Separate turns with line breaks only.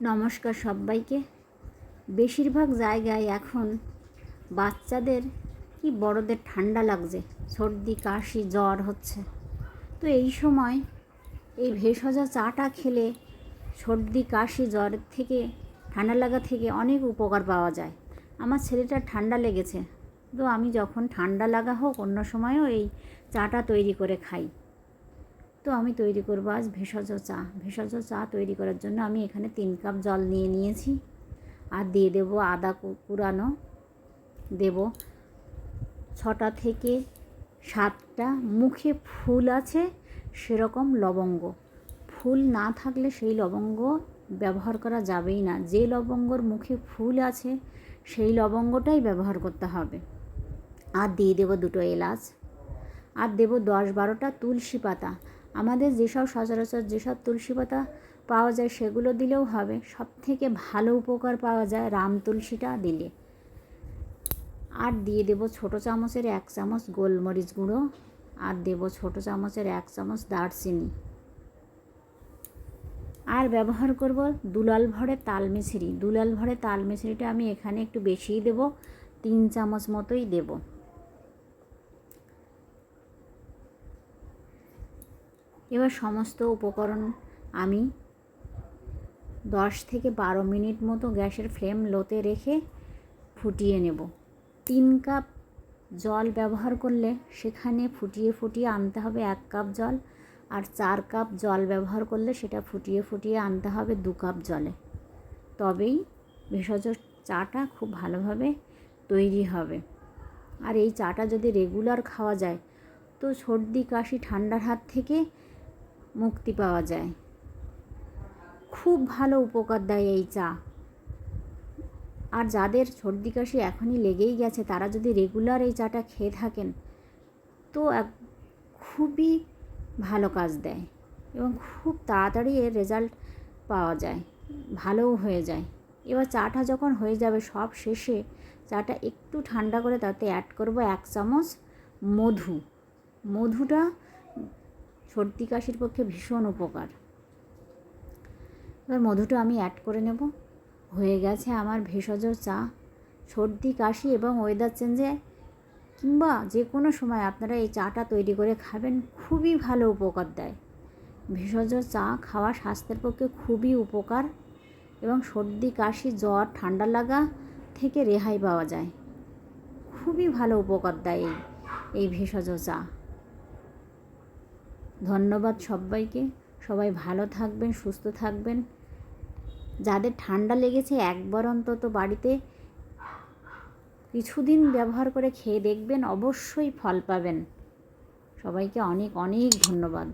নমস্কার সবাইকে। বেশিরভাগ জায়গায় এখন বাচ্চাদের কি বড়দের ঠান্ডা লাগছে, সর্দি কাশি জ্বর হচ্ছে। তো এই সময় এই ভেষজ চাটা খেলে সর্দি কাশি জ্বরের থেকে, ঠান্ডা লাগা থেকে অনেক উপকার পাওয়া যায়। আমার ছেলেটার ঠান্ডা লেগেছে, তো আমি যখন ঠান্ডা লাগা হোক অন্য সময়ও এই চাটা তৈরি করে খাই। তো আমি তৈরি করবো আজ ভেষজ চা। ভেষজ চা তৈরি করার জন্য আমি এখানে 3 কাপ জল নিয়েছি, আর দিয়ে দেবো আদা কুড়ানো, দেব 6টা থেকে 7টা মুখে ফুল আছে সেরকম লবঙ্গ। ফুল না থাকলে সেই লবঙ্গ ব্যবহার করা যাবেই না। যে লবঙ্গর মুখে ফুল আছে সেই লবঙ্গটাই ব্যবহার করতে হবে। আর দিয়ে দেবো 2টো এলাচ, আর দেবো 10-12টা তুলসী পাতা। আমাদের সচরাচর যেসব তুলসী পাতা পাওয়া যায় সেগুলো দিলেও হবে। সব থেকে ভালো উপকার পাওয়া যায় রাম তুলসীটা দিলে। আর দিয়ে দেবো ছোটো চামচের 1 চামচ গোলমরিচ গুঁড়ো, আর দেবো ছোটো চামচের 1 চামচ দারচিনি। আর ব্যবহার করব দুলাল ভরে তাল মিছরি। দুলাল ভরে তাল মিছরিটা আমি এখানে একটু বেশিই দেবো, 3 চামচ মতোই দেবো। এবার সমস্ত উপকরণ আমি 10 থেকে 12 মিনিট মতো গ্যাসের ফ্লেম লোতে রেখে ফুটিয়ে নেব। 3 কাপ জল ব্যবহার করলে সেখানে ফুটিয়ে আনতে হবে 1 কাপ জল, আর 4 কাপ জল ব্যবহার করলে সেটা ফুটিয়ে আনতে হবে 2 কাপ জলে। তবেই ভেষজ চাটা খুব ভালোভাবে তৈরি হবে। আর এই চাটা যদি রেগুলার খাওয়া যায় তো সর্দি কাশি ঠান্ডার হাত থেকে মুক্তি পাওয়া যায়। খুব ভালো উপকার দেয় এই চা। আর যাদের সর্দি কাশি এখনই লেগেই গেছে তারা যদি রেগুলার এই চাটা খেয়ে থাকেন তো খুবই ভালো কাজ দেয় এবং খুব তাড়াতাড়ি এর রেজাল্ট পাওয়া যায়, ভালোও হয়ে যায়। এবার চাটা যখন হয়ে যাবে সব শেষে চাটা একটু ঠান্ডা করে তাতে অ্যাড করব 1 চামচ মধু। মধুটা সর্দি কাশির পক্ষে ভীষণ উপকার। এবার মধুটা আমি অ্যাড করে নেব। হয়ে গেছে আমার ভেষজ চা। সর্দি কাশি এবং ওয়েদার চেঞ্জে কিংবা যে কোনো সময় আপনারা এই চাটা তৈরি করে খাবেন, খুবই ভালো উপকার দেয়। ভেষজ চা খাওয়া স্বাস্থ্যের পক্ষে খুবই উপকার এবং সর্দি কাশি জ্বর ঠান্ডা লাগা থেকে রেহাই পাওয়া যায়। খুবই ভালো উপকার দেয় এই ভেষজ চা। ধন্যবাদ সবাইকে। সবাই ভালো থাকবেন, সুস্থ থাকবেন। যাদের ঠান্ডা লেগেছে একবার অন্তত বাড়িতে কিছুদিন ব্যবহার করে খেয়ে দেখবেন, অবশ্যই ফল পাবেন। সবাইকে অনেক অনেক ধন্যবাদ।